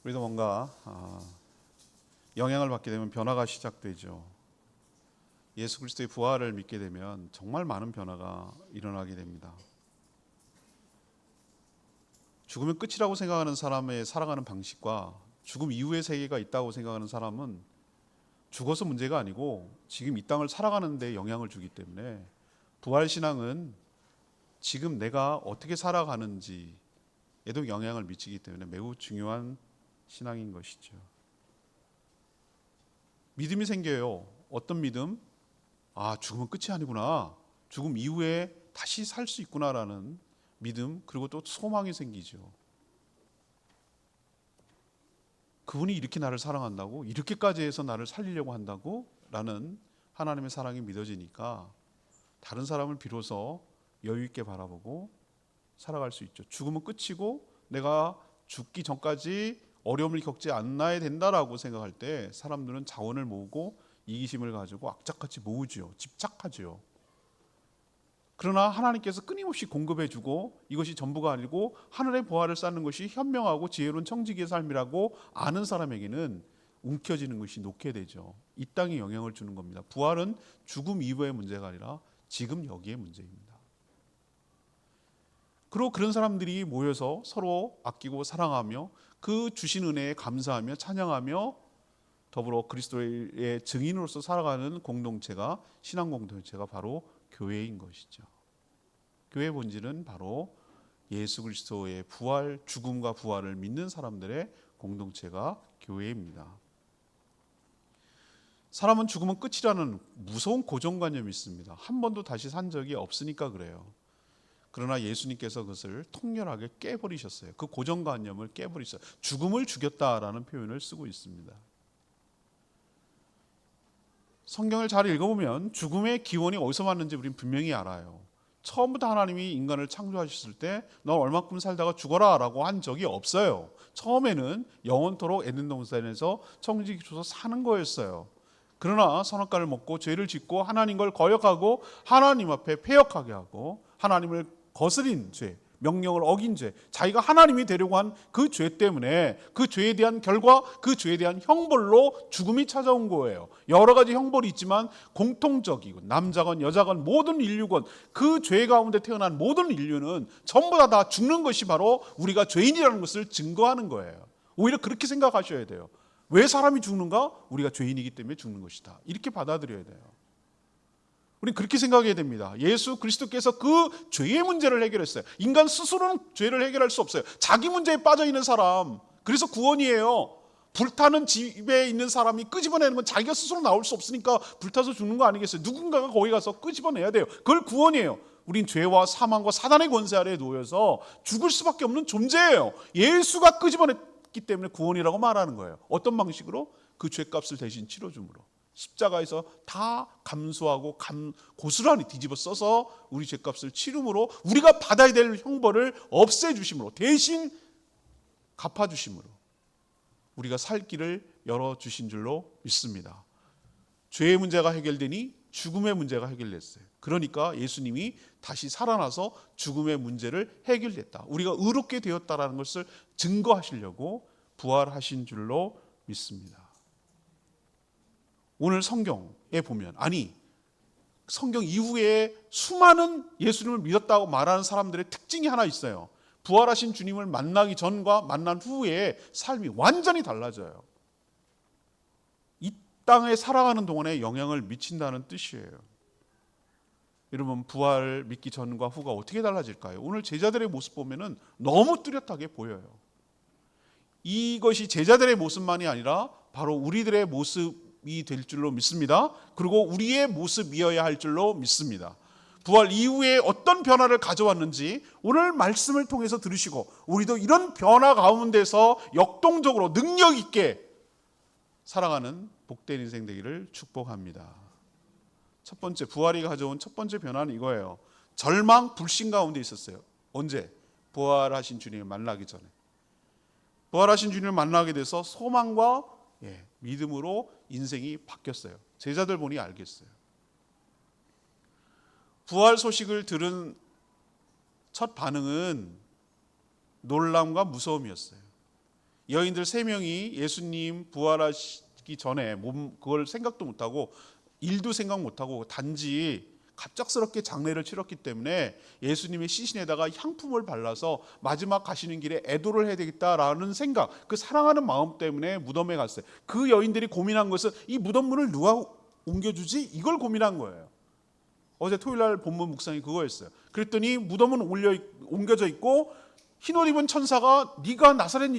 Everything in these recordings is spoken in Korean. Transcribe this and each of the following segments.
우리도 뭔가 영향을 받게 되면 변화가 시작되죠. 예수 그리스도의 부활을 믿게 되면 정말 많은 변화가 일어나게 됩니다. 죽으면 끝이라고 생각하는 사람의 살아가는 방식과 죽음 이후의 세계가 있다고 생각하는 사람은 죽어서 문제가 아니고 지금 이 땅을 살아가는 데 영향을 주기 때문에 부활신앙은 지금 내가 어떻게 살아가는지에도 영향을 미치기 때문에 매우 중요한 신앙인 것이죠. 믿음이 생겨요. 어떤 믿음? 죽으면 끝이 아니구나. 죽음 이후에 다시 살 수 있구나라는 믿음, 그리고 또 소망이 생기죠. 그분이 이렇게 나를 사랑한다고? 이렇게까지 해서 나를 살리려고 한다고? 라는 하나님의 사랑이 믿어지니까 다른 사람을 비로소 여유 있게 바라보고 살아갈 수 있죠. 죽으면 끝이고 내가 죽기 전까지 어려움을 겪지 않아야 된다라고 생각할 때 사람들은 자원을 모으고 이기심을 가지고 악착같이 모으죠. 집착하죠. 그러나 하나님께서 끊임없이 공급해주고 이것이 전부가 아니고 하늘의 보화를 쌓는 것이 현명하고 지혜로운 청지기의 삶이라고 아는 사람에게는 움켜쥐는 것이 놓게 되죠. 이 땅에 영향을 주는 겁니다. 부활은 죽음 이후의 문제가 아니라 지금 여기의 문제입니다. 그리고 그런 사람들이 모여서 서로 아끼고 사랑하며 그 주신 은혜에 감사하며 찬양하며 더불어 그리스도의 증인으로서 살아가는 공동체가, 신앙 공동체가 바로 교회인 것이죠. 교회의 본질은 바로 예수 그리스도의 부활, 죽음과 부활을 믿는 사람들의 공동체가 교회입니다. 사람은 죽으면 끝이라는 무서운 고정관념이 있습니다. 한 번도 다시 산 적이 없으니까 그래요. 그러나 예수님께서 그것을 통렬하게 깨버리셨어요. 그 고정관념을 깨버리셨어요. 죽음을 죽였다라는 표현을 쓰고 있습니다. 성경을 잘 읽어보면 죽음의 기원이 어디서 왔는지 우리는 분명히 알아요. 처음부터 하나님이 인간을 창조하셨을 때 너 얼마큼 살다가 죽어라 라고 한 적이 없어요. 처음에는 영원토록 에덴 동산에서 청지기 줘서 사는 거였어요. 그러나 선악과를 먹고 죄를 짓고 하나님을 거역하고 하나님 앞에 패역하게 하고 하나님을 거스린 죄, 명령을 어긴 죄, 자기가 하나님이 되려고 한 그 죄 때문에 그 죄에 대한 결과, 그 죄에 대한 형벌로 죽음이 찾아온 거예요. 여러 가지 형벌이 있지만 공통적이고 남자건 여자건 모든 인류건 그 죄 가운데 태어난 모든 인류는 전부 다 죽는 것이 바로 우리가 죄인이라는 것을 증거하는 거예요. 오히려 그렇게 생각하셔야 돼요. 왜 사람이 죽는가? 우리가 죄인이기 때문에 죽는 것이다. 이렇게 받아들여야 돼요. 우리는 그렇게 생각해야 됩니다. 예수 그리스도께서 그 죄의 문제를 해결했어요. 인간 스스로는 죄를 해결할 수 없어요. 자기 문제에 빠져 있는 사람, 그래서 구원이에요. 불타는 집에 있는 사람이 끄집어내는 건 자기가 스스로 나올 수 없으니까 불타서 죽는 거 아니겠어요? 누군가가 거기 가서 끄집어내야 돼요. 그걸 구원이에요. 우린 죄와 사망과 사단의 권세 아래에 놓여서 죽을 수밖에 없는 존재예요. 예수가 끄집어냈기 때문에 구원이라고 말하는 거예요. 어떤 방식으로? 그 죄값을 대신 치러줌으로. 십자가에서 다 감수하고 고스란히 뒤집어 써서 우리 죄값을 치름으로 우리가 받아야 될 형벌을 없애주심으로, 대신 갚아주심으로 우리가 살 길을 열어주신 줄로 믿습니다. 죄의 문제가 해결되니 죽음의 문제가 해결됐어요. 그러니까 예수님이 다시 살아나서 죽음의 문제를 해결했다. 우리가 의롭게 되었다는 것을 증거하시려고 부활하신 줄로 믿습니다. 오늘 성경에 보면, 성경 이후에 수많은 예수님을 믿었다고 말하는 사람들의 특징이 하나 있어요. 부활하신 주님을 만나기 전과 만난 후에 삶이 완전히 달라져요. 이 땅에 살아가는 동안에 영향을 미친다는 뜻이에요. 여러분, 부활 믿기 전과 후가 어떻게 달라질까요? 오늘 제자들의 모습 보면은 너무 뚜렷하게 보여요. 이것이 제자들의 모습만이 아니라 바로 우리들의 모습이 될 줄로 믿습니다. 그리고 우리의 모습이어야 할 줄로 믿습니다. 부활 이후에 어떤 변화를 가져왔는지 오늘 말씀을 통해서 들으시고 우리도 이런 변화 가운데서 역동적으로 능력 있게 살아가는 복된 인생 되기를 축복합니다. 첫 번째, 부활이 가져온 첫 번째 변화는 이거예요. 절망, 불신 가운데 있었어요. 언제? 부활하신 주님을 만나기 전에. 부활하신 주님을 만나게 돼서 소망과 믿음으로 인생이 바뀌었어요. 제자들 보니 알겠어요. 부활 소식을 들은 첫 반응은 놀람과 무서움이었어요. 여인들 3명이 예수님 부활하시기 전에 그걸 생각도 못하고 일도 생각 못하고 단지 갑작스럽게 장례를 치렀기 때문에 예수님의 시신에다가 향품을 발라서 마지막 가시는 길에 애도를 해야 되겠다라는 생각, 그 사랑하는 마음 때문에 무덤에 갔어요. 그 여인들이 고민한 것은 이 무덤문을 누가 옮겨주지? 이걸 고민한 거예요. 어제 토요일날 본문 묵상이 그거였어요. 그랬더니 무덤은 옮겨져 있고 흰옷 입은 천사가 네가 나사렛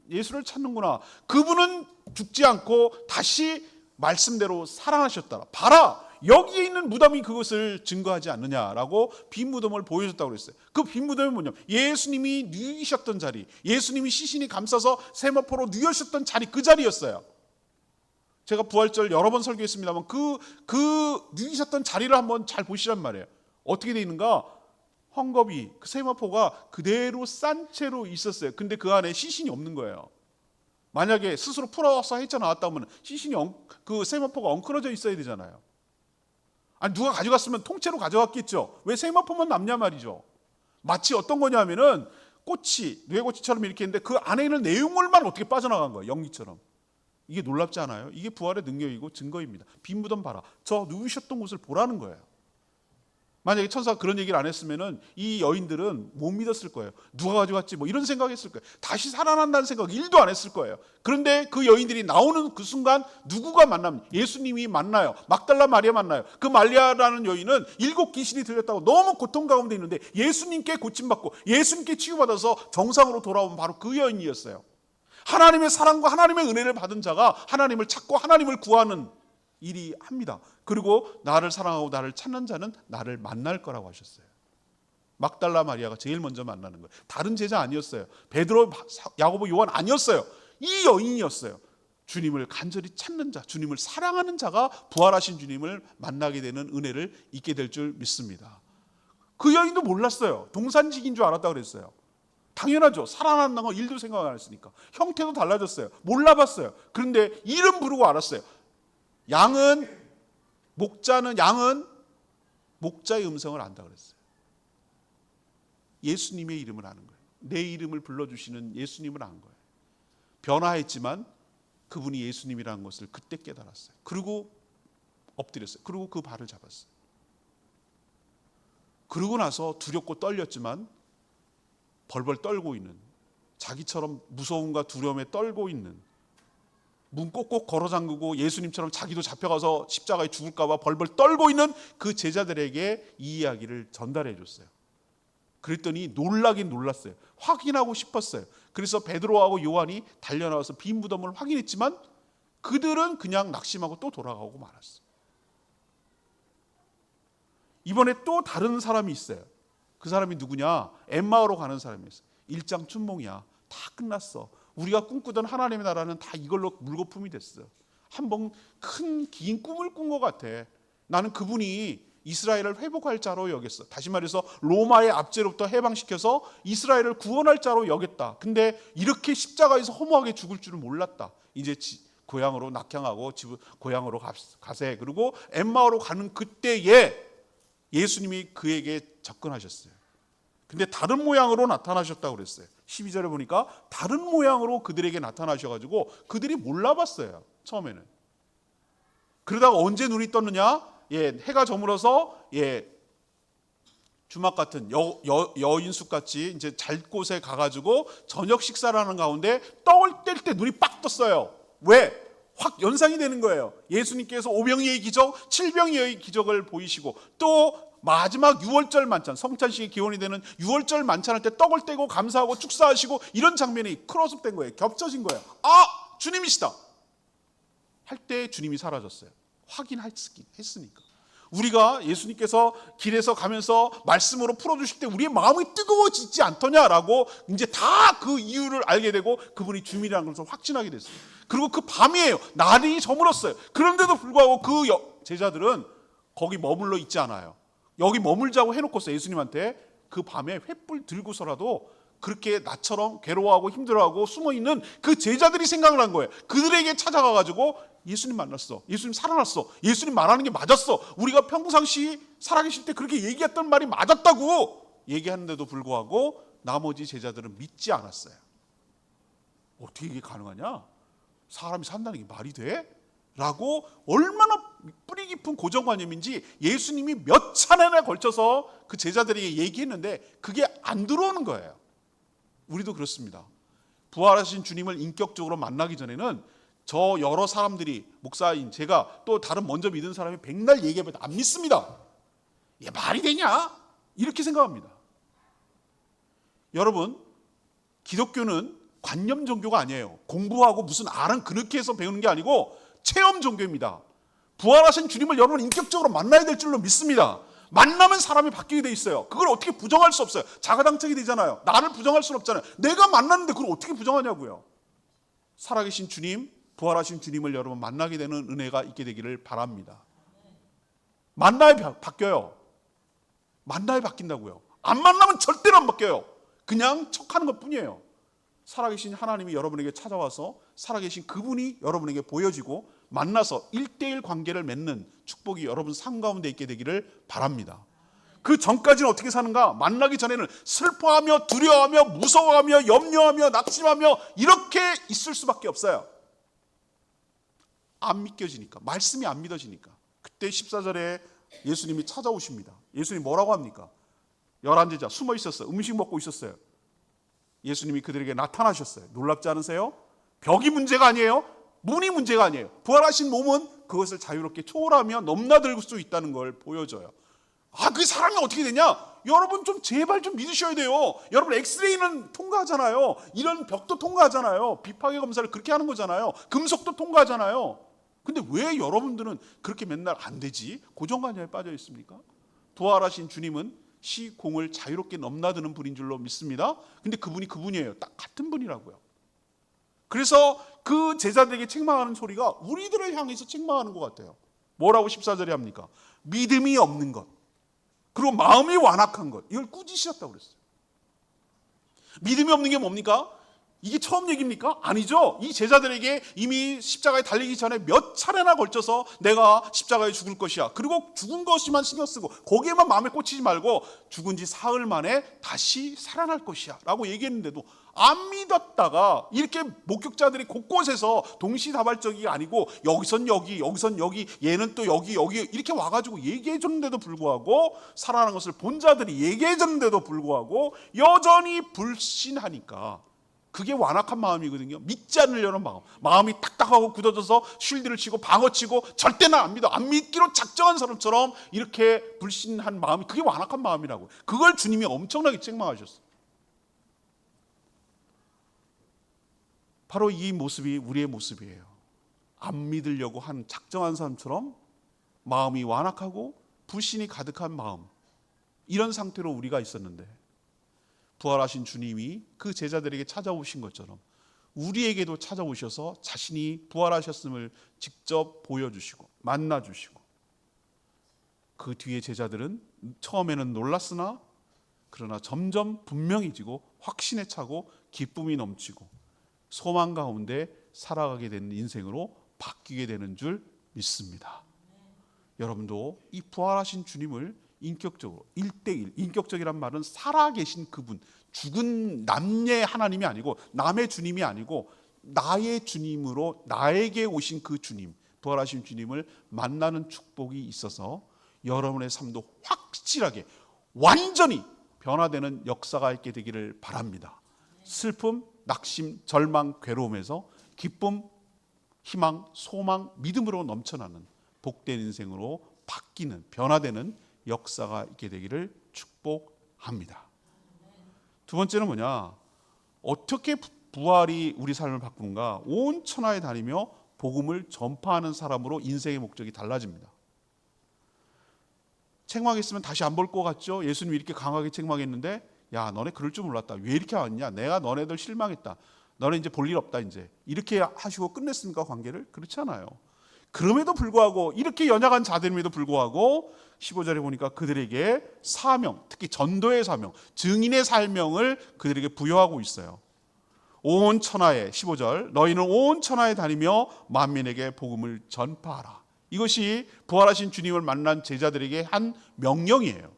예수를 찾는구나. 그분은 죽지 않고 다시 말씀대로 살아나셨다. 봐라, 여기에 있는 무덤이 그것을 증거하지 않느냐라고 빈 무덤을 보여줬다고 그랬어요. 그 빈 무덤이 뭐냐? 예수님이 누이셨던 자리, 예수님이 시신이 감싸서 세마포로 누이셨던 자리, 그 자리였어요. 제가 부활절 여러 번 설교했습니다만 그 누이셨던 자리를 한번 잘 보시란 말이에요. 어떻게 돼 있는가? 헝겊이, 그 세마포가 그대로 싼 채로 있었어요. 근데 그 안에 시신이 없는 거예요. 만약에 스스로 풀어서 헤쳐 나왔다면 시신이 그 세마포가 엉클어져 있어야 되잖아요. 아니 누가 가져갔으면 통째로 가져갔겠죠. 왜 세마포만 남냐 말이죠. 마치 어떤 거냐면은 꽃이 뇌꼬치처럼 이렇게 있는데 그 안에 있는 내용물만 어떻게 빠져나간 거예요. 연기처럼. 이게 놀랍지 않아요? 이게 부활의 능력이고 증거입니다. 빈 무덤 봐라. 저 누우셨던 곳을 보라는 거예요. 만약에 천사가 그런 얘기를 안 했으면은 이 여인들은 못 믿었을 거예요. 누가 가져갔지? 뭐 이런 생각했을 거예요. 다시 살아난다는 생각 1도 안 했을 거예요. 그런데 그 여인들이 나오는 그 순간 누구가 만납니까? 예수님이 만나요. 막달라 마리아 만나요. 그 마리아라는 여인은 7 귀신이 들렸다고 너무 고통 가운데 있는데 예수님께 고침받고 예수님께 치유받아서 정상으로 돌아온 바로 그 여인이었어요. 하나님의 사랑과 하나님의 은혜를 받은 자가 하나님을 찾고 하나님을 구하는 일이 합니다. 그리고 나를 사랑하고 나를 찾는 자는 나를 만날 거라고 하셨어요. 막달라 마리아가 제일 먼저 만나는 거예요. 다른 제자 아니었어요. 베드로, 야고보, 요한 아니었어요. 이 여인이었어요. 주님을 간절히 찾는 자, 주님을 사랑하는 자가 부활하신 주님을 만나게 되는 은혜를 잊게 될 줄 믿습니다. 그 여인도 몰랐어요. 동산직인 줄 알았다고 그랬어요. 당연하죠. 살아난다는 거 1도 생각 안 했으니까. 형태도 달라졌어요. 몰라봤어요. 그런데 이름 부르고 알았어요. 양은 목자의 음성을 안다 그랬어요. 예수님의 이름을 아는 거예요. 내 이름을 불러주시는 예수님을 안 거예요. 변화했지만 그분이 예수님이라는 것을 그때 깨달았어요. 그리고 엎드렸어요. 그리고 그 발을 잡았어요. 그러고 나서 두렵고 떨렸지만 벌벌 떨고 있는, 자기처럼 무서움과 두려움에 떨고 있는, 문 꼭꼭 걸어 잠그고 예수님처럼 자기도 잡혀가서 십자가에 죽을까 봐 벌벌 떨고 있는 그 제자들에게 이 이야기를 전달해 줬어요. 그랬더니 놀라긴 놀랐어요. 확인하고 싶었어요. 그래서 베드로하고 요한이 달려나와서 빈 무덤을 확인했지만 그들은 그냥 낙심하고 또 돌아가고 말았어요. 이번에 또 다른 사람이 있어요. 그 사람이 누구냐? 엠마오로 가는 사람이었어요. 일장 춘몽이야. 다 끝났어. 우리가 꿈꾸던 하나님의 나라는 다 이걸로 물거품이 됐어. 한번 큰 긴 꿈을 꾼 것 같아. 나는 그분이 이스라엘을 회복할 자로 여겼어. 다시 말해서 로마의 압제로부터 해방시켜서 이스라엘을 구원할 자로 여겼다. 근데 이렇게 십자가에서 허무하게 죽을 줄은 몰랐다. 이제 고향으로 낙향하고 고향으로 가세. 그리고 엠마오로 가는 그때에 예수님이 그에게 접근하셨어요. 근데 다른 모양으로 나타나셨다고 그랬어요. 12절에 보니까 다른 모양으로 그들에게 나타나셔가지고 그들이 몰라봤어요. 처음에는. 그러다가 언제 눈이 떴느냐? 해가 저물어서 주막 같은 여인숙같이 이제 잘 곳에 가가지고 저녁 식사를 하는 가운데 떡을 뗄 때 눈이 빡 떴어요. 왜? 확 연상이 되는 거예요. 예수님께서 오병이의 기적, 칠병이의 기적을 보이시고 또 마지막 6월절 만찬, 성찬식의 기원이 되는 6월절 만찬할 때 떡을 떼고 감사하고 축사하시고 이런 장면이 크로스된 거예요. 겹쳐진 거예요. 아, 주님이시다 할 때 주님이 사라졌어요. 확인했으니까. 우리가 예수님께서 길에서 가면서 말씀으로 풀어주실 때 우리의 마음이 뜨거워지지 않더냐라고 이제 다 그 이유를 알게 되고 그분이 주님이라는 것을 확신하게 됐어요. 그리고 그 밤이에요. 날이 저물었어요. 그런데도 불구하고 그 제자들은 거기 머물러 있지 않아요. 여기 머물자고 해놓고서 예수님한테 그 밤에 횃불 들고서라도 그렇게 나처럼 괴로워하고 힘들어하고 숨어있는 그 제자들이 생각을 한 거예요. 그들에게 찾아가가지고 예수님 만났어. 예수님 살아났어. 예수님 말하는 게 맞았어. 우리가 평상시 살아계실 때 그렇게 얘기했던 말이 맞았다고 얘기하는데도 불구하고 나머지 제자들은 믿지 않았어요. 어떻게 이게 가능하냐? 사람이 산다는 게 말이 돼? 라고 얼마나 뿌리 깊은 고정관념인지 예수님이 몇 차례나 걸쳐서 그 제자들에게 얘기했는데 그게 안 들어오는 거예요. 우리도 그렇습니다. 부활하신 주님을 인격적으로 만나기 전에는 저 여러 사람들이, 목사인 제가 또 다른 먼저 믿은 사람이 백날 얘기해봐도 안 믿습니다. 이게 말이 되냐? 이렇게 생각합니다. 여러분, 기독교는 관념 종교가 아니에요. 공부하고 무슨 알은 그렇게 해서 배우는 게 아니고 체험 종교입니다. 부활하신 주님을 여러분 인격적으로 만나야 될 줄로 믿습니다. 만나면 사람이 바뀌게 돼 있어요. 그걸 어떻게 부정할 수 없어요. 자가당착이 되잖아요. 나를 부정할 수는 없잖아요. 내가 만났는데 그걸 어떻게 부정하냐고요. 살아계신 주님, 부활하신 주님을 여러분 만나게 되는 은혜가 있게 되기를 바랍니다. 만나야 바뀌어요. 만나야 바뀐다고요. 안 만나면 절대로 안 바뀌어요. 그냥 척하는 것뿐이에요. 살아계신 하나님이 여러분에게 찾아와서 살아계신 그분이 여러분에게 보여지고 만나서 1대1 관계를 맺는 축복이 여러분 삶 가운데 있게 되기를 바랍니다. 그 전까지는 어떻게 사는가? 만나기 전에는 슬퍼하며 두려워하며 무서워하며 염려하며 낙심하며 이렇게 있을 수밖에 없어요. 안 믿겨지니까, 말씀이 안 믿어지니까. 그때 14절에 예수님이 찾아오십니다. 예수님이 뭐라고 합니까? 11제자 숨어 있었어요. 음식 먹고 있었어요. 예수님이 그들에게 나타나셨어요. 놀랍지 않으세요? 벽이 문제가 아니에요. 문이 문제가 아니에요. 부활하신 몸은 그것을 자유롭게 초월하며 넘나들 수 있다는 걸 보여줘요. 그 사람이 어떻게 되냐? 여러분 좀 제발 좀 믿으셔야 돼요. 여러분 엑스레이는 통과하잖아요. 이런 벽도 통과하잖아요. 비파괴 검사를 그렇게 하는 거잖아요. 금속도 통과하잖아요. 근데 왜 여러분들은 그렇게 맨날 안 되지? 고정관념에 빠져 있습니까? 부활하신 주님은 시공을 자유롭게 넘나드는 분인 줄로 믿습니다. 근데 그분이 그분이에요. 딱 같은 분이라고요. 그래서 그 제자들에게 책망하는 소리가 우리들을 향해서 책망하는 것 같아요. 뭐라고 14절에 합니까? 믿음이 없는 것, 그리고 마음이 완악한 것, 이걸 꾸짖으셨다고 그랬어요. 믿음이 없는 게 뭡니까? 이게 처음 얘기입니까? 아니죠. 이 제자들에게 이미 십자가에 달리기 전에 몇 차례나 걸쳐서 내가 십자가에 죽을 것이야, 그리고 죽은 것이만 신경 쓰고 거기에만 마음에 꽂히지 말고 죽은 지 사흘 만에 다시 살아날 것이야 라고 얘기했는데도 안 믿었다가 이렇게 목격자들이 곳곳에서 동시다발적이 아니고 여기선 여기, 여기선 여기, 얘는 또 여기 이렇게 와가지고 얘기해줬는데도 불구하고, 살아나는 것을 본 자들이 얘기해줬는데도 불구하고 여전히 불신하니까 그게 완악한 마음이거든요. 믿지 않으려는 마음. 마음이 딱딱하고 굳어져서 쉴드를 치고 방어치고 절대 나 안 믿어, 안 믿기로 작정한 사람처럼 이렇게 불신한 마음이, 그게 완악한 마음이라고. 그걸 주님이 엄청나게 책망하셨어요. 바로 이 모습이 우리의 모습이에요. 안 믿으려고 한 작정한 사람처럼 마음이 완악하고 불신이 가득한 마음, 이런 상태로 우리가 있었는데 부활하신 주님이 그 제자들에게 찾아오신 것처럼 우리에게도 찾아오셔서 자신이 부활하셨음을 직접 보여주시고 만나주시고, 그 뒤에 제자들은 처음에는 놀랐으나 그러나 점점 분명해지고 확신에 차고 기쁨이 넘치고 소망 가운데 살아가게 되는 인생으로 바뀌게 되는 줄 믿습니다. 여러분도 이 부활하신 주님을 인격적으로 1대1, 인격적이란 말은 살아계신 그분, 죽은 남의 하나님이 아니고 남의 주님이 아니고 나의 주님으로 나에게 오신 그 주님, 부활하신 주님을 만나는 축복이 있어서 여러분의 삶도 확실하게 완전히 변화되는 역사가 있게 되기를 바랍니다. 슬픔, 낙심, 절망, 괴로움에서 기쁨, 희망, 소망, 믿음으로 넘쳐나는 복된 인생으로 바뀌는, 변화되는 역사가 있게 되기를 축복합니다. 두 번째는 뭐냐? 어떻게 부활이 우리 삶을 바꾸는가? 온 천하에 다니며 복음을 전파하는 사람으로 인생의 목적이 달라집니다. 책망했으면 다시 안 볼 것 같죠? 예수님이 이렇게 강하게 책망했는데, 야, 너네 그럴 줄 몰랐다. 왜 이렇게 왔냐? 내가 너네들 실망했다. 너네 이제 볼 일 없다. 이제 이렇게 하시고 끝냈습니까? 관계를? 그렇지 않아요. 그럼에도 불구하고, 이렇게 연약한 자들임에도 불구하고 15절에 보니까 그들에게 사명, 특히 전도의 사명, 증인의 사명을 그들에게 부여하고 있어요. 온 천하에, 15절, 너희는 온 천하에 다니며 만민에게 복음을 전파하라. 이것이 부활하신 주님을 만난 제자들에게 한 명령이에요.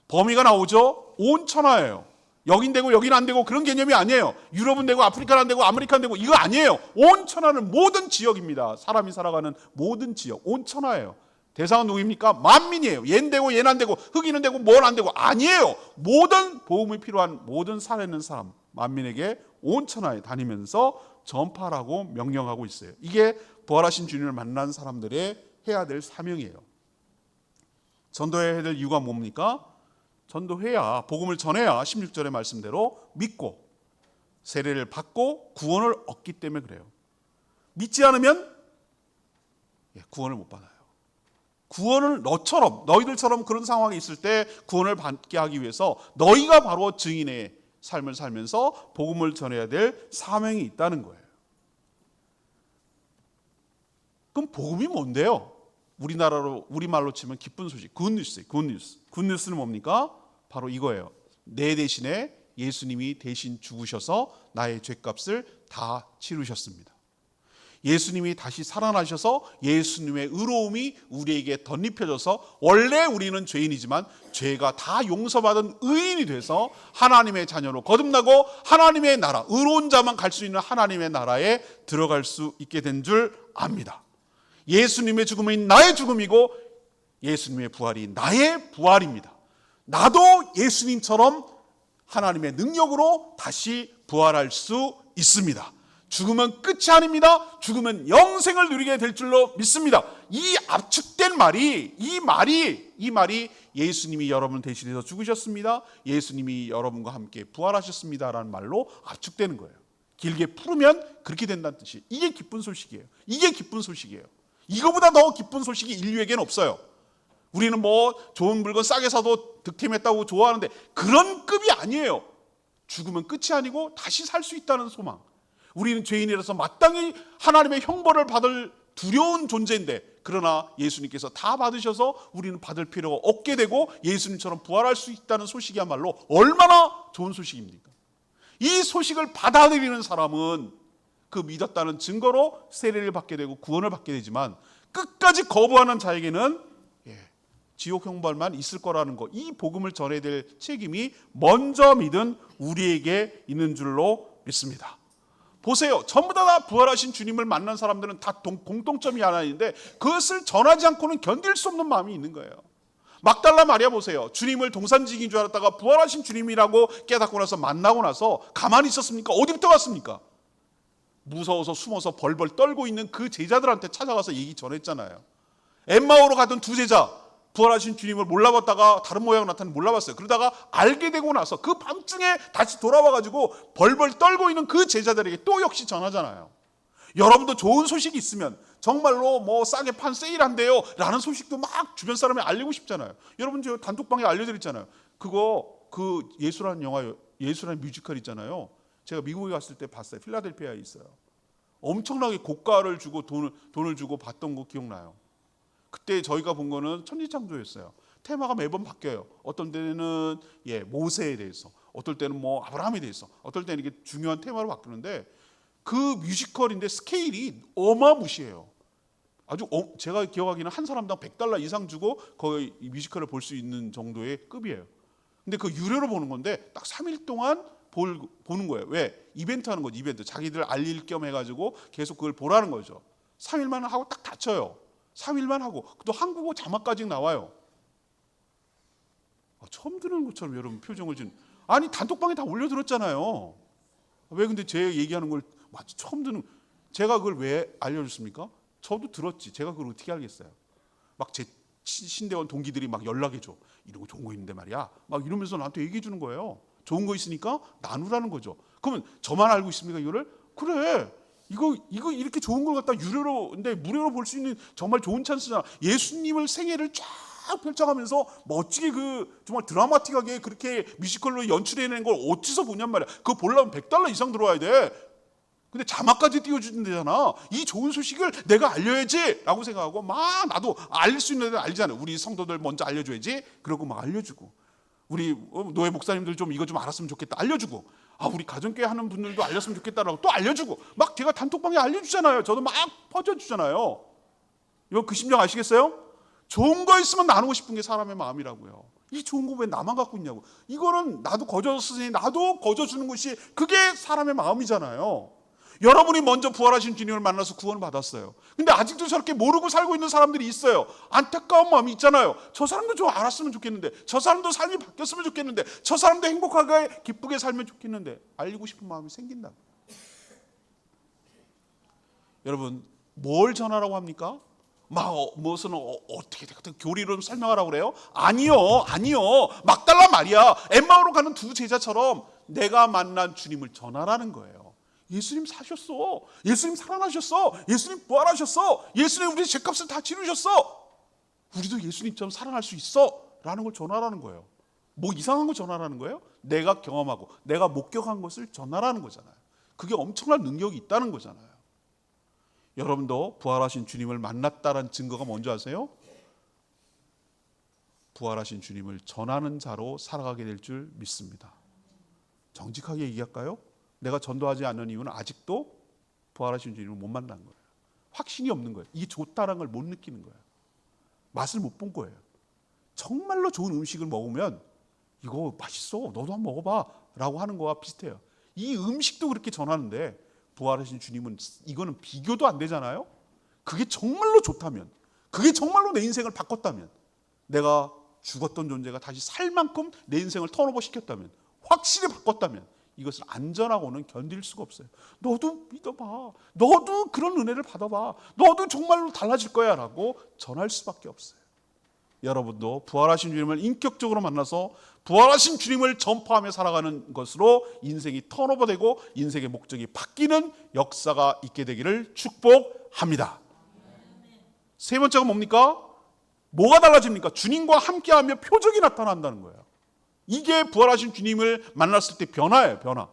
범위가 나오죠. 온 천하예요. 여긴 되고 여긴 안 되고 그런 개념이 아니에요. 유럽은 되고 아프리카는 안 되고 아메리카는 되고 이거 아니에요. 온 천하는 모든 지역입니다. 사람이 살아가는 모든 지역, 온 천하예요. 대상은 누구입니까? 만민이에요. 얘는 되고 얘는 안 되고 흑인은 되고 뭘 안 되고 아니에요. 모든 복음이 필요한 모든 살아있는 사람, 만민에게 온 천하에 다니면서 전파하라고 명령하고 있어요. 이게 부활하신 주님을 만난 사람들의 해야 될 사명이에요. 전도해야 될 이유가 뭡니까? 전도해야, 복음을 전해야 16절의 말씀대로 믿고 세례를 받고 구원을 얻기 때문에 그래요. 믿지 않으면 구원을 못 받아요. 구원을 너희들처럼 그런 상황이 있을 때 구원을 받게 하기 위해서 너희가 바로 증인의 삶을 살면서 복음을 전해야 될 사명이 있다는 거예요. 그럼 복음이 뭔데요? 우리말로 치면 기쁜 소식, 굿뉴스. 굿뉴스는 뭡니까? 바로 이거예요. 내 대신에 예수님이 대신 죽으셔서 나의 죄값을 다 치르셨습니다. 예수님이 다시 살아나셔서 예수님의 의로움이 우리에게 덧입혀져서 원래 우리는 죄인이지만 죄가 다 용서받은 의인이 돼서 하나님의 자녀로 거듭나고 하나님의 나라, 의로운 자만 갈 수 있는 하나님의 나라에 들어갈 수 있게 된 줄 압니다. 예수님의 죽음이 나의 죽음이고 예수님의 부활이 나의 부활입니다. 나도 예수님처럼 하나님의 능력으로 다시 부활할 수 있습니다. 죽음은 끝이 아닙니다. 죽음은 영생을 누리게 될 줄로 믿습니다. 이 압축된 말이 이 말이 예수님이 여러분 대신해서 죽으셨습니다. 예수님이 여러분과 함께 부활하셨습니다라는 말로 압축되는 거예요. 길게 풀으면 그렇게 된다는 뜻이에요. 이게 기쁜 소식이에요. 이게 기쁜 소식이에요. 이거보다 더 기쁜 소식이 인류에게는 없어요. 우리는 뭐 좋은 물건 싸게 사도 득템했다고 좋아하는데 그런 급이 아니에요. 죽으면 끝이 아니고 다시 살 수 있다는 소망. 우리는 죄인이라서 마땅히 하나님의 형벌을 받을 두려운 존재인데 그러나 예수님께서 다 받으셔서 우리는 받을 필요가 없게 되고 예수님처럼 부활할 수 있다는 소식이야말로 얼마나 좋은 소식입니까? 이 소식을 받아들이는 사람은 그 믿었다는 증거로 세례를 받게 되고 구원을 받게 되지만 끝까지 거부하는 자에게는 지옥 형벌만 있을 거라는 거, 이 복음을 전해야 될 책임이 먼저 믿은 우리에게 있는 줄로 믿습니다. 보세요. 전부 다 부활하신 주님을 만난 사람들은 다 공통점이 하나 있는데 그것을 전하지 않고는 견딜 수 없는 마음이 있는 거예요. 막달라 마리아 보세요. 주님을 동산지기인 줄 알았다가 부활하신 주님이라고 깨닫고 나서 만나고 나서 가만히 있었습니까? 어디부터 갔습니까? 무서워서 숨어서 벌벌 떨고 있는 그 제자들한테 찾아가서 얘기 전했잖아요. 엠마오로 가던 두 제자, 부활하신 주님을 몰라봤다가 다른 모양 나타나는 몰라봤어요. 그러다가 알게 되고 나서 그 밤중에 다시 돌아와가지고 벌벌 떨고 있는 그 제자들에게 또 역시 전하잖아요. 여러분도 좋은 소식이 있으면 정말로 뭐 싸게 판 세일한대요 라는 소식도 막 주변 사람에 알리고 싶잖아요. 여러분 저 단톡방에 알려드렸잖아요. 그 예수라는 뮤지컬 있잖아요. 제가 미국에 갔을 때 봤어요. 필라델피아에 있어요. 엄청나게 고가를 주고 돈을 주고 봤던 거 기억나요. 그때 저희가 본 거는 천지창조였어요. 테마가 매번 바뀌어요. 어떤 때는 모세에 대해서, 어떨 때는 뭐 아브라함에 대해서, 어떨 때는 이게 중요한 테마로 바뀌는데 그 뮤지컬인데 스케일이 어마무시해요. 아주 제가 기억하기는 한 사람당 $100 이상 주고 거의 이 뮤지컬을 볼 수 있는 정도의 급이에요. 근데 그 유료로 보는 건데 딱 3일 동안 보는 거예요. 왜? 이벤트 하는 거죠. 이벤트. 자기들 알릴 겸 해가지고 계속 그걸 보라는 거죠. 3일만 하고 딱 닫혀요. 3일만 하고 또 한국어 자막까지 나와요. 처음 듣는 것처럼 여러분 표정을 지금 아니 단톡방에 다 올려들었잖아요. 왜 근데 제 얘기하는 걸 마치 처음 듣는 제가 그걸 왜 알려줬습니까? 저도 들었지. 제가 그걸 어떻게 알겠어요. 막 제 신대원 동기들이 막 연락해줘. 이런 거 좋은 거 있는데 말이야. 막 이러면서 나한테 얘기해 주는 거예요. 좋은 거 있으니까 나누라는 거죠. 그러면 저만 알고 있습니까 이거를? 그래. 이거 이렇게 좋은 걸 갖다 유료로 근데 무료로 볼 수 있는 정말 좋은 찬스잖아. 예수님을 생애를 쫙 펼쳐가면서 멋지게 그 정말 드라마틱하게 그렇게 뮤지컬로 연출해낸 걸 어디서 보냔 말이야. 그거 보려면 $100 이상 들어와야 돼. 근데 자막까지 띄워주는데잖아. 이 좋은 소식을 내가 알려야지 라고 생각하고 막 나도 알릴 수 있는 데는 알잖아요. 우리 성도들 먼저 알려줘야지. 그러고 막 알려주고 우리 노예 목사님들 좀 이거 좀 알았으면 좋겠다 알려주고 우리 가정교회 하는 분들도 알렸으면 좋겠다라고 또 알려주고 막 제가 단톡방에 알려주잖아요. 저도 막 퍼져주잖아요. 이거 그 심정 아시겠어요? 좋은 거 있으면 나누고 싶은 게 사람의 마음이라고요. 이 좋은 거 왜 나만 갖고 있냐고. 이거는 나도 거저 쓰니 나도 거저 주는 것이 그게 사람의 마음이잖아요. 여러분이 먼저 부활하신 주님을 만나서 구원을 받았어요. 근데 아직도 저렇게 모르고 살고 있는 사람들이 있어요. 안타까운 마음이 있잖아요. 저 사람도 좀 알았으면 좋겠는데, 저 사람도 삶이 바뀌었으면 좋겠는데, 저 사람도 행복하게 기쁘게 살면 좋겠는데, 알리고 싶은 마음이 생긴다. 여러분, 뭘 전하라고 합니까? 무슨 어떻게 교리로 설명하라고 그래요? 아니요. 막 달란 말이야. 엠마오로 가는 두 제자처럼 내가 만난 주님을 전하라는 거예요. 예수님 사셨어. 예수님 살아나셨어. 예수님 부활하셨어. 예수님 우리 죄값을 다 치르셨어. 우리도 예수님처럼 살아날 수 있어 라는 걸 전하라는 거예요. 뭐 이상한 거 전하라는 거예요? 내가 경험하고 내가 목격한 것을 전하라는 거잖아요. 그게 엄청난 능력이 있다는 거잖아요. 여러분도 부활하신 주님을 만났다는 증거가 뭔지 아세요? 부활하신 주님을 전하는 자로 살아가게 될 줄 믿습니다. 정직하게 얘기할까요? 내가 전도하지 않는 이유는 아직도 부활하신 주님을 못 만난 거예요. 확신이 없는 거예요. 이게 좋다는 걸 못 느끼는 거예요. 맛을 못 본 거예요. 정말로 좋은 음식을 먹으면 이거 맛있어, 너도 한번 먹어봐 라고 하는 거와 비슷해요. 이 음식도 그렇게 전하는데 부활하신 주님은 이거는 비교도 안 되잖아요. 그게 정말로 좋다면, 그게 정말로 내 인생을 바꿨다면, 내가 죽었던 존재가 다시 살 만큼 내 인생을 턴오버 시켰다면, 확실히 바꿨다면 이것을 안전하고는 견딜 수가 없어요. 너도 믿어봐. 너도 그런 은혜를 받아봐. 너도 정말로 달라질 거야 라고 전할 수밖에 없어요. 여러분도 부활하신 주님을 인격적으로 만나서 부활하신 주님을 전파하며 살아가는 것으로 인생이 턴오버되고 인생의 목적이 바뀌는 역사가 있게 되기를 축복합니다. 세 번째가 뭡니까? 뭐가 달라집니까? 주님과 함께하며 표적이 나타난다는 거예요. 이게 부활하신 주님을 만났을 때 변화예요. 변화.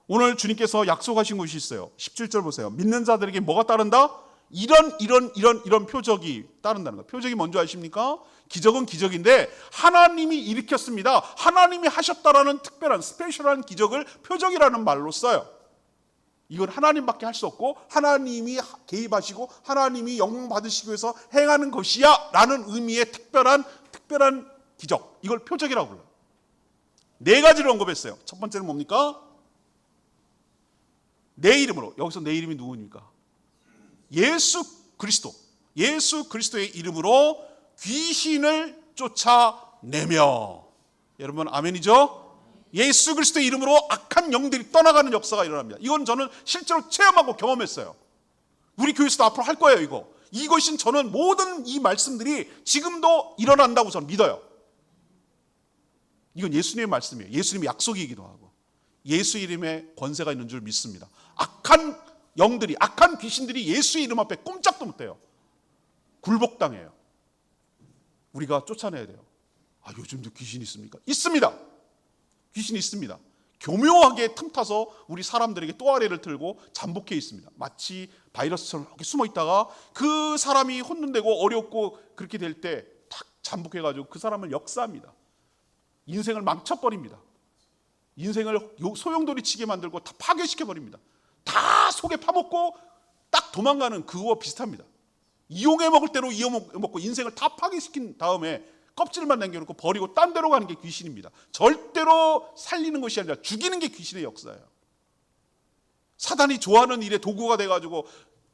오늘 주님께서 약속하신 것이 있어요. 17절 보세요. 믿는 자들에게 뭐가 따른다? 이런 표적이 따른다는 거예요. 표적이 뭔지 아십니까? 기적은 기적인데 하나님이 일으켰습니다. 하나님이 하셨다라는 특별한 스페셜한 기적을 표적이라는 말로 써요. 이건 하나님밖에 할 수 없고 하나님이 개입하시고 하나님이 영광 받으시기 위해서 행하는 것이야 라는 의미의 특별한 기적, 이걸 표적이라고 불러요. 네 가지를 언급했어요. 첫 번째는 뭡니까? 내 이름으로. 여기서 내 이름이 누구입니까? 예수 그리스도의 이름으로 귀신을 쫓아내며. 여러분 아멘이죠? 예수 그리스도의 이름으로 악한 영들이 떠나가는 역사가 일어납니다. 이건 저는 실제로 체험하고 경험했어요. 우리 교회에서도 앞으로 할 거예요. 이것은 저는 모든 이 말씀들이 지금도 일어난다고 저는 믿어요. 이건 예수님의 말씀이에요. 예수님의 약속이기도 하고 예수 이름에 권세가 있는 줄 믿습니다. 악한 영들이, 악한 귀신들이 예수의 이름 앞에 꼼짝도 못해요. 굴복당해요. 우리가 쫓아내야 돼요. 요즘도 귀신이 있습니까? 있습니다. 귀신이 있습니다. 교묘하게 틈타서 우리 사람들에게 또아래를 틀고 잠복해 있습니다. 마치 바이러스처럼 이렇게 숨어 있다가 그 사람이 혼돈되고 어렵고 그렇게 될 때 탁 잠복해가지고 그 사람을 역사합니다. 인생을 망쳐버립니다. 인생을 소용돌이 치게 만들고 다 파괴시켜버립니다. 다 속에 파먹고 딱 도망가는 그거와 비슷합니다. 이용해 먹을 대로 이용해먹고 인생을 다 파괴시킨 다음에 껍질만 남겨놓고 버리고 딴 데로 가는 게 귀신입니다. 절대로 살리는 것이 아니라 죽이는 게 귀신의 역사예요. 사단이 좋아하는 일에 도구가 돼가지고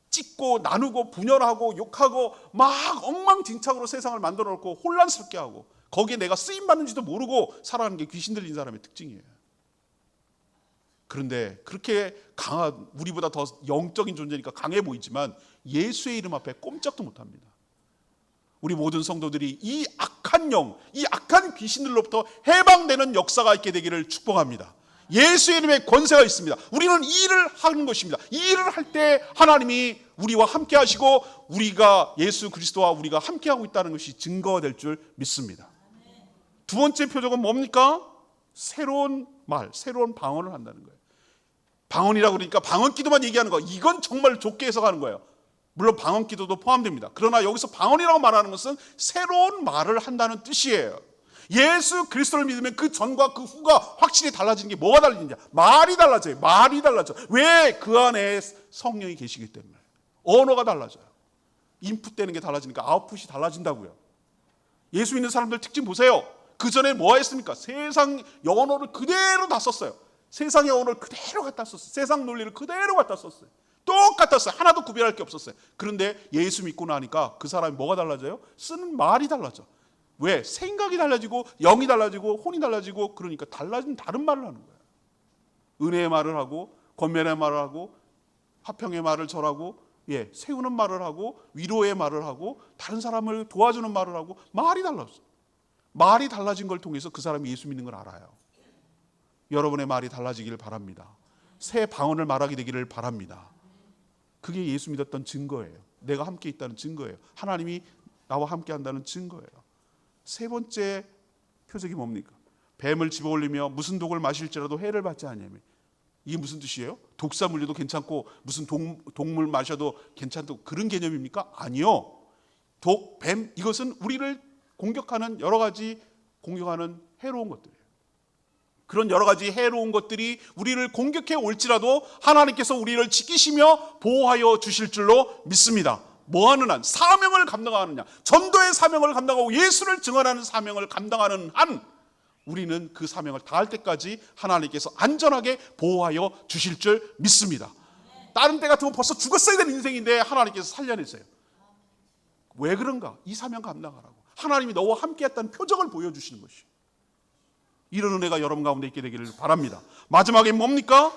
찢고 나누고 분열하고 욕하고 막 엉망진창으로 세상을 만들어 놓고 혼란스럽게 하고 거기에 내가 쓰임받는지도 모르고 살아가는 게 귀신 들린 사람의 특징이에요. 그런데 그렇게 우리보다 더 영적인 존재니까 강해 보이지만 예수의 이름 앞에 꼼짝도 못합니다. 우리 모든 성도들이 이 악한 영, 이 악한 귀신들로부터 해방되는 역사가 있게 되기를 축복합니다. 예수의 이름에 권세가 있습니다. 우리는 이 일을 하는 것입니다. 이 일을 할 때 하나님이 우리와 함께 하시고 우리가 예수 그리스도와 우리가 함께 하고 있다는 것이 증거가 될 줄 믿습니다. 두 번째 표적은 뭡니까? 새로운 말, 새로운 방언을 한다는 거예요. 방언이라고 그러니까 방언 기도만 얘기하는 거, 이건 정말 좋게 해석하는 거예요. 물론 방언 기도도 포함됩니다. 그러나 여기서 방언이라고 말하는 것은 새로운 말을 한다는 뜻이에요. 예수 그리스도를 믿으면 그 전과 그 후가 확실히 달라지는 게 뭐가 달라지냐? 말이 달라져요. 말이 달라져. 왜? 그 안에 성령이 계시기 때문에. 언어가 달라져요. 인풋되는 게 달라지니까 아웃풋이 달라진다고요. 예수 믿는 사람들 특징 보세요. 그 전에 뭐 했습니까? 세상 언어를 그대로 다 썼어요. 세상의 언어를 그대로 갖다 썼어요. 세상 논리를 그대로 갖다 썼어요. 똑같았어요. 하나도 구별할 게 없었어요. 그런데 예수 믿고 나니까 그 사람이 뭐가 달라져요? 쓰는 말이 달라져. 왜? 생각이 달라지고 영이 달라지고 혼이 달라지고, 그러니까 달라진 다른 말을 하는 거예요. 은혜의 말을 하고 권면의 말을 하고 화평의 말을 전하고, 세우는 말을 하고 위로의 말을 하고 다른 사람을 도와주는 말을 하고, 말이 달라졌어요. 말이 달라진 걸 통해서 그 사람이 예수 믿는 걸 알아요. 여러분의 말이 달라지기를 바랍니다. 새 방언을 말하게 되기를 바랍니다. 그게 예수 믿었던 증거예요. 내가 함께 있다는 증거예요. 하나님이 나와 함께 한다는 증거예요. 세 번째 표적이 뭡니까? 뱀을 집어올리며 무슨 독을 마실지라도 해를 받지 아니하며. 이게 무슨 뜻이에요? 독사 물려도 괜찮고 무슨 독물 마셔도 괜찮고 그런 개념입니까? 아니요. 독, 뱀, 이것은 우리를 공격하는 여러 가지 공격하는 해로운 것들이에요. 그런 여러 가지 해로운 것들이 우리를 공격해 올지라도 하나님께서 우리를 지키시며 보호하여 주실 줄로 믿습니다. 뭐하는 한? 사명을 감당하느냐? 전도의 사명을 감당하고 예수를 증언하는 사명을 감당하는 한 우리는 그 사명을 다할 때까지 하나님께서 안전하게 보호하여 주실 줄 믿습니다. 다른 때 같으면 벌써 죽었어야 되는 인생인데 하나님께서 살려냈어요. 왜 그런가? 이 사명 감당하라고. 하나님이 너와 함께했다는 표적을 보여주시는 것이에요. 이런 은혜가 여러분 가운데 있게 되기를 바랍니다. 마지막에 뭡니까?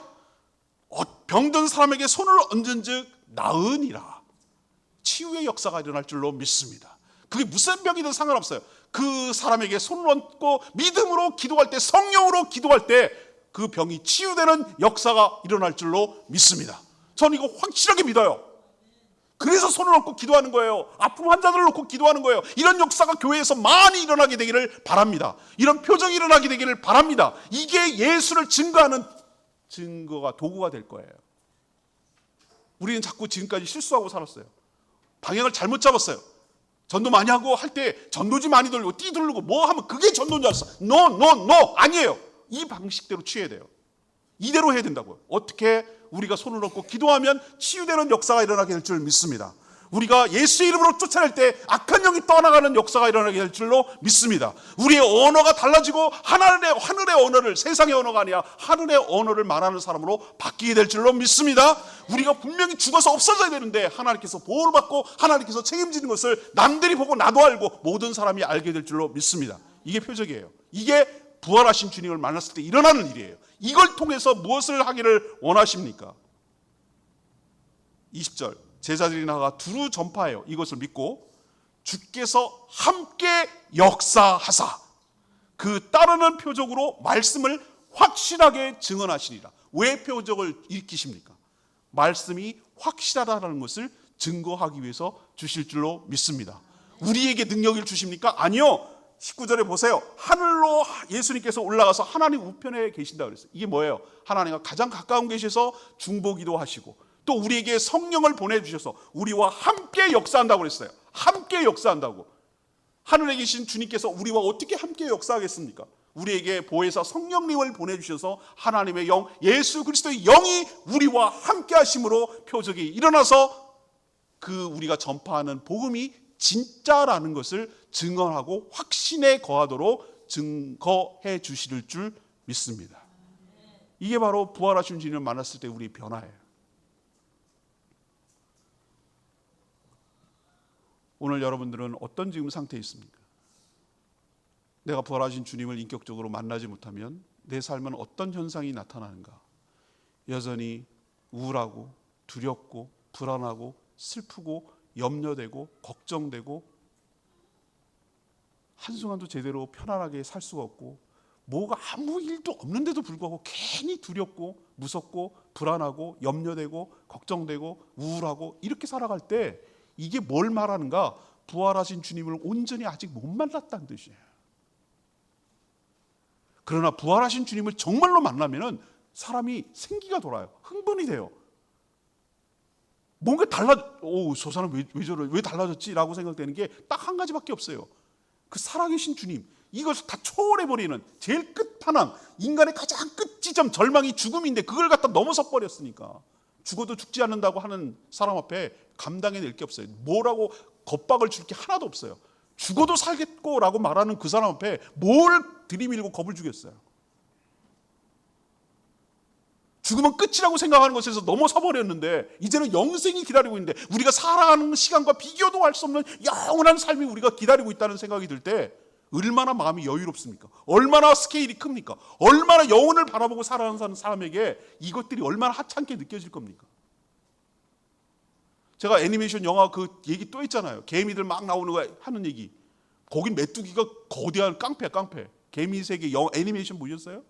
병든 사람에게 손을 얹은 즉 나으니라. 치유의 역사가 일어날 줄로 믿습니다. 그게 무슨 병이든 상관없어요. 그 사람에게 손을 얹고 믿음으로 기도할 때, 성령으로 기도할 때 그 병이 치유되는 역사가 일어날 줄로 믿습니다. 저는 이거 확실하게 믿어요. 그래서 손을 얹고 기도하는 거예요. 아픈 환자들을 놓고 기도하는 거예요. 이런 역사가 교회에서 많이 일어나게 되기를 바랍니다. 이런 표정이 일어나게 되기를 바랍니다. 이게 예수를 증거하는 증거가 도구가 될 거예요. 우리는 자꾸 지금까지 실수하고 살았어요. 방향을 잘못 잡았어요. 전도 많이 하고 할 때 전도지 많이 돌리고 띠 두르고 뭐 하면 그게 전도인 줄 알았어. No. 아니에요. 이 방식대로 취해야 돼요. 이대로 해야 된다고요. 어떻게? 우리가 손을 얹고 기도하면 치유되는 역사가 일어나게 될 줄 믿습니다. 우리가 예수의 이름으로 쫓아낼 때 악한 영이 떠나가는 역사가 일어나게 될 줄로 믿습니다. 우리의 언어가 달라지고 하늘의 언어를, 세상의 언어가 아니라 하늘의 언어를 말하는 사람으로 바뀌게 될 줄로 믿습니다. 우리가 분명히 죽어서 없어져야 되는데 하나님께서 보호를 받고 하나님께서 책임지는 것을 남들이 보고 나도 알고 모든 사람이 알게 될 줄로 믿습니다. 이게 표적이에요. 이게 부활하신 주님을 만났을 때 일어나는 일이에요. 이걸 통해서 무엇을 하기를 원하십니까? 20절 제자들이 나가 두루 전파해요. 이것을 믿고 주께서 함께 역사하사 그 따르는 표적으로 말씀을 확실하게 증언하시니라. 왜 표적을 일으키십니까? 말씀이 확실하다는 것을 증거하기 위해서 주실 줄로 믿습니다. 우리에게 능력을 주십니까? 아니요. 19절에 보세요. 하늘로 예수님께서 올라가서 하나님 우편에 계신다고 그랬어요. 이게 뭐예요? 하나님과 가장 가까운 계셔서 중보기도 하시고 또 우리에게 성령을 보내주셔서 우리와 함께 역사한다고 그랬어요. 함께 역사한다고. 하늘에 계신 주님께서 우리와 어떻게 함께 역사하겠습니까? 우리에게 보혜사 성령님을 보내주셔서 하나님의 영, 예수 그리스도의 영이 우리와 함께 하심으로 표적이 일어나서 그 우리가 전파하는 복음이 진짜라는 것을 증언하고 확신에 거하도록 증거해 주실 줄 믿습니다. 이게 바로 부활하신 주님을 만났을 때 우리의 변화예요. 오늘 여러분들은 어떤 지금 상태에 있습니까? 내가 부활하신 주님을 인격적으로 만나지 못하면 내 삶은 어떤 현상이 나타나는가? 여전히 우울하고 두렵고 불안하고 슬프고 염려되고 걱정되고 한순간도 제대로 편안하게 살 수가 없고 뭐가 아무 일도 없는데도 불구하고 괜히 두렵고 무섭고 불안하고 염려되고 걱정되고 우울하고 이렇게 살아갈 때 이게 뭘 말하는가? 부활하신 주님을 온전히 아직 못 만났다는 뜻이에요. 그러나 부활하신 주님을 정말로 만나면 사람이 생기가 돌아요. 흥분이 돼요. 뭔가 저 사람 왜 저래? 왜 달라졌지? 라고 생각되는 게 딱 한 가지밖에 없어요. 그 살아계신 주님, 이것을 다 초월해버리는 제일 끝판왕, 인간의 가장 끝지점, 절망이 죽음인데 그걸 갖다 넘어서 버렸으니까 죽어도 죽지 않는다고 하는 사람 앞에 감당해낼 게 없어요. 뭐라고 겁박을 줄 게 하나도 없어요. 죽어도 살겠고라고 말하는 그 사람 앞에 뭘 들이밀고 겁을 주겠어요. 죽으면 끝이라고 생각하는 것에서 넘어서 버렸는데 이제는 영생이 기다리고 있는데, 우리가 살아가는 시간과 비교도 할 수 없는 영원한 삶이 우리가 기다리고 있다는 생각이 들 때 얼마나 마음이 여유롭습니까? 얼마나 스케일이 큽니까? 얼마나 영혼을 바라보고 살아가는 사람에게 이것들이 얼마나 하찮게 느껴질 겁니까? 제가 애니메이션 영화 그 얘기 또 있잖아요. 개미들 막 나오는 거 하는 얘기. 거기 메뚜기가 거대한 깡패야, 깡패. 개미 세계 애니메이션 보셨어요?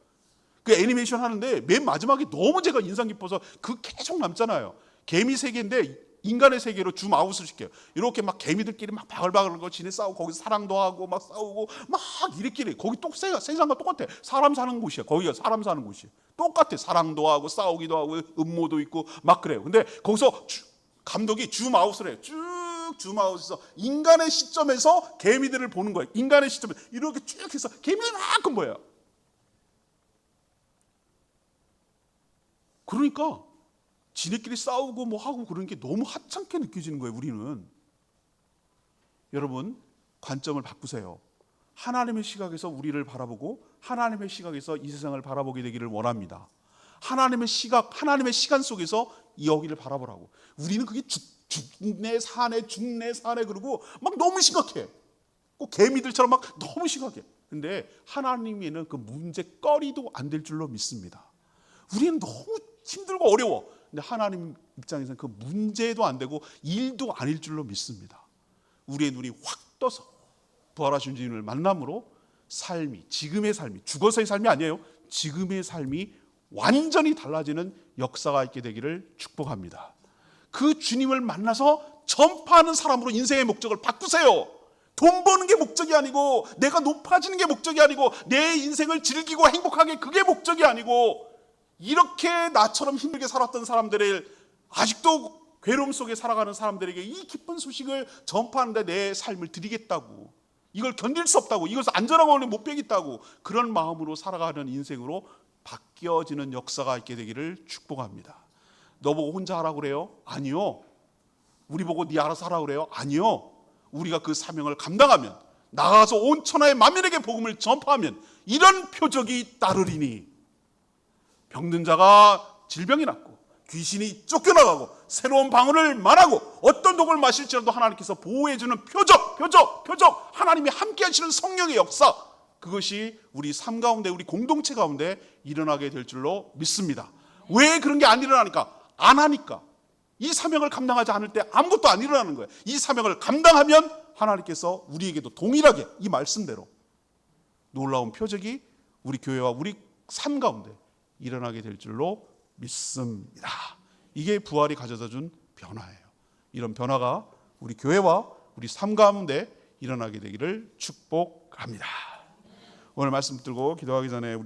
그 애니메이션 하는데 맨 마지막에 너무 제가 인상 깊어서 그 계속 남잖아요. 개미 세계인데 인간의 세계로 줌아웃을 시켜요. 이렇게 막 개미들끼리 막 바글바글 거 지네 싸우고, 거기서 사랑도 하고 막 싸우고 막 이리끼리. 거기 세상과 똑같아. 사람 사는 곳이야. 거기가 사람 사는 곳이야. 똑같아. 사랑도 하고 싸우기도 하고 음모도 있고 막 그래요. 근데 거기서 감독이 줌아웃을 해요. 쭉 줌아웃해서 인간의 시점에서 개미들을 보는 거예요. 인간의 시점에 이렇게 쭉 해서 개미만큼 보여요. 그러니까 지네끼리 싸우고 뭐 하고 그러는 게 너무 하찮게 느껴지는 거예요, 우리는. 여러분, 관점을 바꾸세요. 하나님의 시각에서 우리를 바라보고 하나님의 시각에서 이 세상을 바라보게 되기를 원합니다. 하나님의 시각, 하나님의 시간 속에서 여기를 바라보라고. 우리는 그게 죽네 사네 그러고 막 너무 심각해. 꼭 개미들처럼 막 너무 심각해. 근데 하나님에는 그 문제거리도 안 될 줄로 믿습니다. 우리는 너무 힘들고 어려워. 근데 하나님 입장에서는 그 문제도 안 되고 일도 아닐 줄로 믿습니다. 우리의 눈이 확 떠서 부활하신 주님을 만남으로 삶이, 지금의 삶이, 죽어서의 삶이 아니에요. 지금의 삶이 완전히 달라지는 역사가 있게 되기를 축복합니다. 그 주님을 만나서 전파하는 사람으로 인생의 목적을 바꾸세요. 돈 버는 게 목적이 아니고, 내가 높아지는 게 목적이 아니고, 내 인생을 즐기고 행복하게, 그게 목적이 아니고, 이렇게 나처럼 힘들게 살았던 사람들을, 아직도 괴로움 속에 살아가는 사람들에게 이 기쁜 소식을 전파하는데 내 삶을 드리겠다고, 이걸 견딜 수 없다고, 이것을 안전하고 못 베겠다고, 그런 마음으로 살아가는 인생으로 바뀌어지는 역사가 있게 되기를 축복합니다. 너 보고 혼자 하라고 그래요? 아니요. 우리 보고 네 알아서 하라고 그래요? 아니요. 우리가 그 사명을 감당하면, 나가서 온 천하의 만민에게 복음을 전파하면 이런 표적이 따르리니, 병든 자가 질병이 낫고 귀신이 쫓겨나가고 새로운 방언을 말하고 어떤 독을 마실지라도 하나님께서 보호해주는 표적, 하나님이 함께 하시는 성령의 역사, 그것이 우리 삶 가운데, 우리 공동체 가운데 일어나게 될 줄로 믿습니다. 왜 그런 게 안 일어나니까? 안 하니까. 이 사명을 감당하지 않을 때 아무것도 안 일어나는 거예요. 이 사명을 감당하면 하나님께서 우리에게도 동일하게 이 말씀대로 놀라운 표적이 우리 교회와 우리 삶 가운데 일어나게 될 줄로 믿습니다. 이게 부활이 가져다 준 변화예요. 이런 변화가 우리 교회와 우리 삶 가운데 일어나게 되기를 축복합니다. 오늘 말씀 들고 기도하기 전에 우리